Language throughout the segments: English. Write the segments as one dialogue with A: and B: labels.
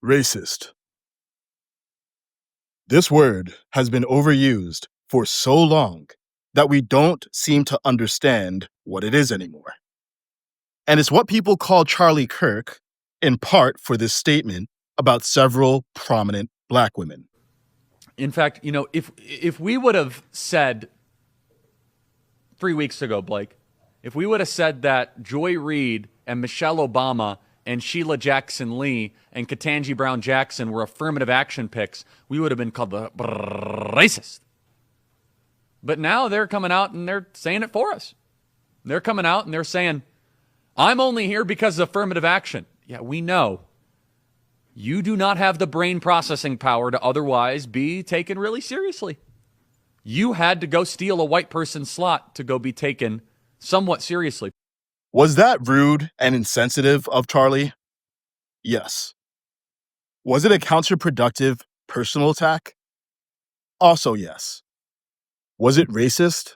A: Racist. This word has been overused for so long that we don't seem to understand what it is anymore. And it's what people call Charlie Kirk, in part for this statement about several prominent black women.
B: In fact, if we would have said 3 weeks ago, Blake, if we would have said that Joy Reid and Michelle Obama and Sheila Jackson Lee and Ketanji Brown Jackson were affirmative action picks, we would have been called the racist. But now they're coming out and they're saying it for us. They're coming out and they're saying, I'm only here because of affirmative action. Yeah, we know. You do not have the brain processing power to otherwise be taken really seriously. You had to go steal a white person's slot to go be taken somewhat seriously.
A: Was that rude and insensitive of Charlie? Yes. Was it a counterproductive personal attack? Also, yes. Was it racist?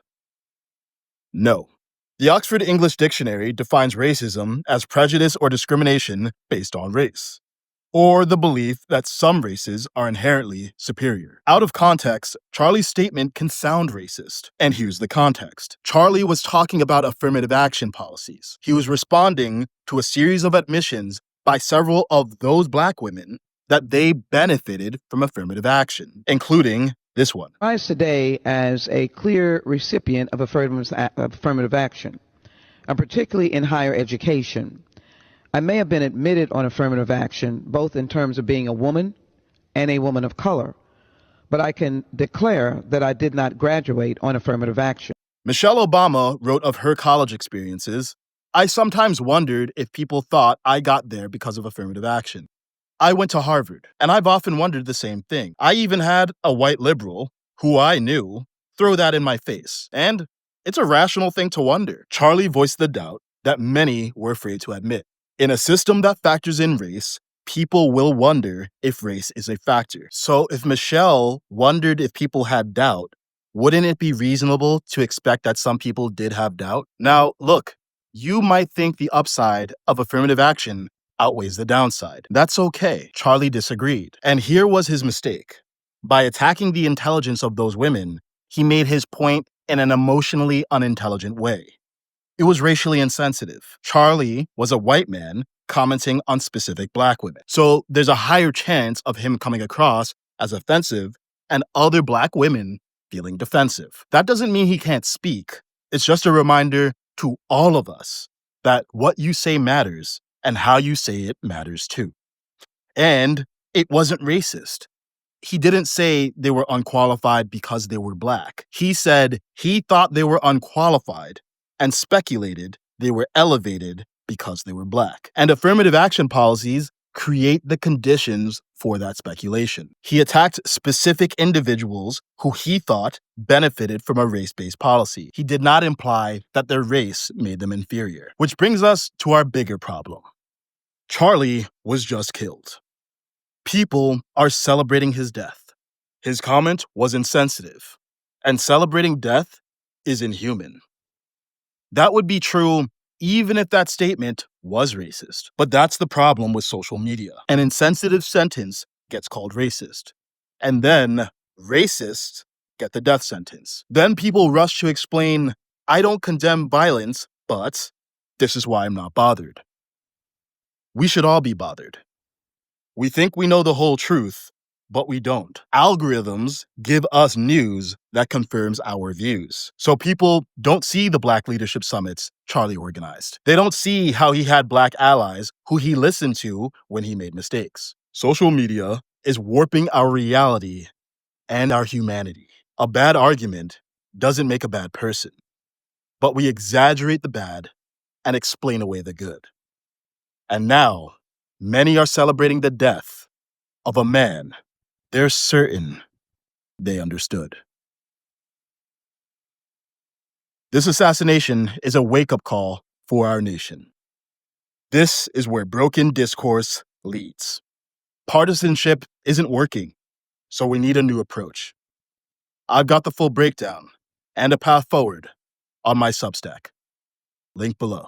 A: No. The Oxford English Dictionary defines racism as prejudice or discrimination based on race, or the belief that some races are inherently superior. Out of context, Charlie's statement can sound racist. And here's the context. Charlie was talking about affirmative action policies. He was responding to a series of admissions by several of those black women that they benefited from affirmative action, including this one.
C: Rise today as a clear recipient of affirmative action, particularly in higher education. I may have been admitted on affirmative action, both in terms of being a woman and a woman of color, but I can declare that I did not graduate on affirmative action.
A: Michelle Obama wrote of her college experiences, I sometimes wondered if people thought I got there because of affirmative action. I went to Harvard, and I've often wondered the same thing. I even had a white liberal, who I knew, throw that in my face. And it's a rational thing to wonder. Charlie voiced the doubt that many were afraid to admit. In a system that factors in race, people will wonder if race is a factor. So if Michelle wondered if people had doubt, wouldn't it be reasonable to expect that some people did have doubt? Now, look, you might think the upside of affirmative action outweighs the downside. That's okay. Charlie disagreed. And here was his mistake. By attacking the intelligence of those women, he made his point in an emotionally unintelligent way. It was racially insensitive. Charlie was a white man commenting on specific black women. So there's a higher chance of him coming across as offensive and other black women feeling defensive. That doesn't mean he can't speak. It's just a reminder to all of us that what you say matters and how you say it matters too. And it wasn't racist. He didn't say they were unqualified because they were black. He said he thought they were unqualified and speculated they were elevated because they were black. And affirmative action policies create the conditions for that speculation. He attacked specific individuals who he thought benefited from a race-based policy. He did not imply that their race made them inferior. Which brings us to our bigger problem. Charlie was just killed. People are celebrating his death. His comment was insensitive, and celebrating death is inhuman. That would be true even if that statement was racist. But that's the problem with social media. An insensitive sentence gets called racist. And then racists get the death sentence. Then people rush to explain, I don't condemn violence, but this is why I'm not bothered. We should all be bothered. We think we know the whole truth, but we don't. Algorithms give us news that confirms our views. So people don't see the Black Leadership Summits Charlie organized. They don't see how he had black allies who he listened to when he made mistakes. Social media is warping our reality and our humanity. A bad argument doesn't make a bad person, but we exaggerate the bad and explain away the good. And now, many are celebrating the death of a man they're certain they understood. This assassination is a wake-up call for our nation. This is where broken discourse leads. Partisanship isn't working, so we need a new approach. I've got the full breakdown and a path forward on my Substack. Link below.